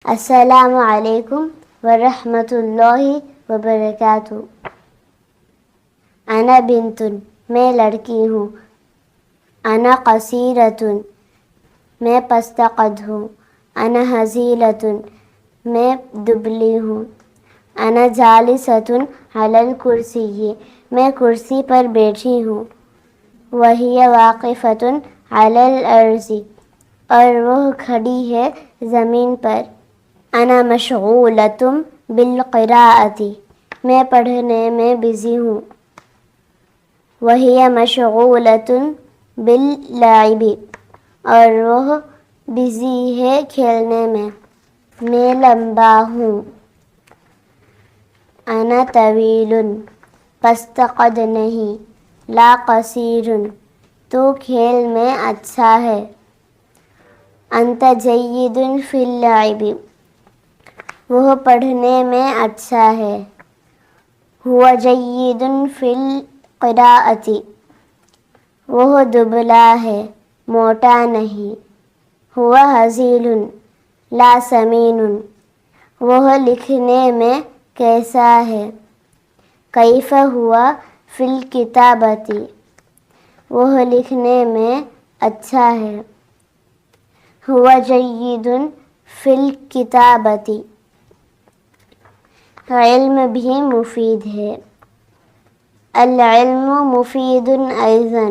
السلام علیکم ورحمۃ اللہ وبرکاتہ۔ انا بنت، میں لڑکی ہوں۔ انا قصیرۃ، میں پست قد ہوں۔ انا ہزیلۃ، میں دبلی ہوں۔ انا جالسۃ علی الکرسی، میں کرسی پر بیٹھی ہوں۔ وہی واقفۃ علی الارض، اور وہ کھڑی ہے زمین پر۔ انا مشغولۃ بالقراءۃ، میں پڑھنے میں بزی ہوں۔ وہی مشغولۃ باللعب، اور وہ بزی ہے کھیلنے میں۔ میں لمبا ہوں۔ انا طویل، پست قد نہیں۔ لا قصیر، تو کھیل میں اچھا ہے۔ انت جید فی اللعب، وہ پڑھنے میں اچھا ہے۔ هو جید فی القراءۃ، وہ دبلا ہے موٹا نہیں۔ هو ہزیل لا سمین، وہ لکھنے میں کیسا ہے۔ کیف هو فی الکتابۃ، وہ لکھنے میں اچھا ہے۔ هو جید فی الکتابۃ، علم بھی مفید ہے۔ العلم مفید ایضا،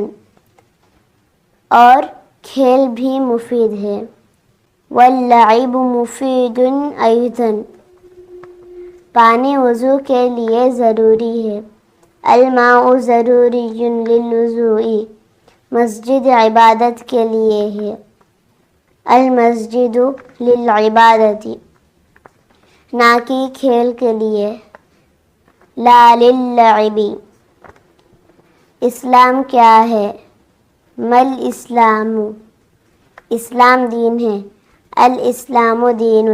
اور کھیل بھی مفید ہے۔ واللعب مفید ایضا، پانی وضو کے لیے ضروری ہے۔ الماء ضروری للوضوء، مسجد عبادت کے لیے ہے۔ المسجد للعبادۃ، نہ کہ کھیل کے لیے۔ لا للعب، اسلام کیا ہے۔ مل اسلام، اسلام دین ہے۔ الاسلام دین،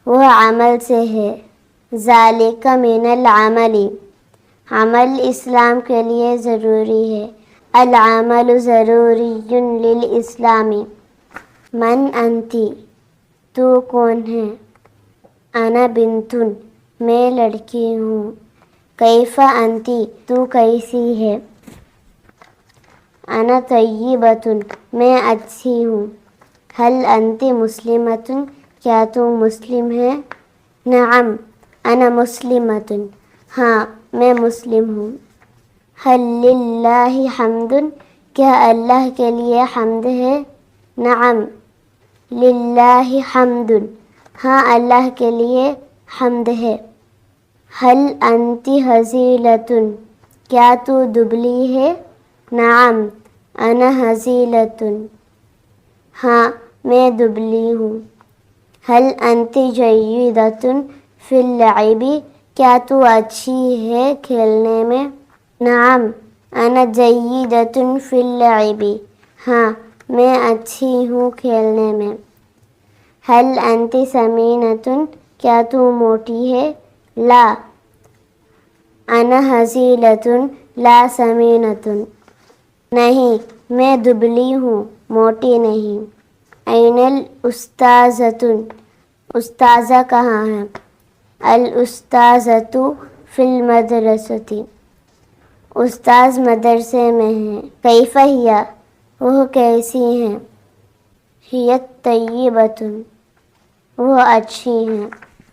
وہ عمل سے ہے۔ ذالک من العمل، عمل اسلام کے لیے ضروری ہے۔ العمل ضروری للاسلام۔ من انتی، تو کون ہے۔ انا بنت، میں لڑکی ہوں۔ کیف انتی، تو کیسی ہے۔ انا طیبۃ، میں اچھی ہوں۔ هل انت مسلمۃ، کیا تو مسلم ہے۔ نعم انا مسلمۃ، ہاں میں مسلم ہوں۔ هل للہ حمد، کیا اللہ کے لیے حمد ہے۔ نعم للہ حمد، ہاں اللہ کے لیے حمد ہے۔ هل انت ہزیلۃ، کیا تو دبلی ہے۔ نعم انا ہزیلۃ، ہاں میں دبلی ہوں۔ هل انت جیدۃ فی اللعب، کیا تو اچھی ہے کھیلنے میں۔ نعم انا جیدۃ فی اللعب، ہاں میں اچھی ہوں کھیلنے میں۔ هل انت سمینۃ، کیا تو موٹی ہے۔ لا انا ہزیلۃ لا سمینۃ، نہیں میں دبلی ہوں موٹی نہیں۔ این الاستاذۃ، استاذہ کہاں ہے۔ الاستاذۃ فی المدرسۃ، استاذ مدرسے میں ہے۔ کیف ہی، وہ کیسی ہیں۔ ہی طیبۃ، وہ اچھی ہیں۔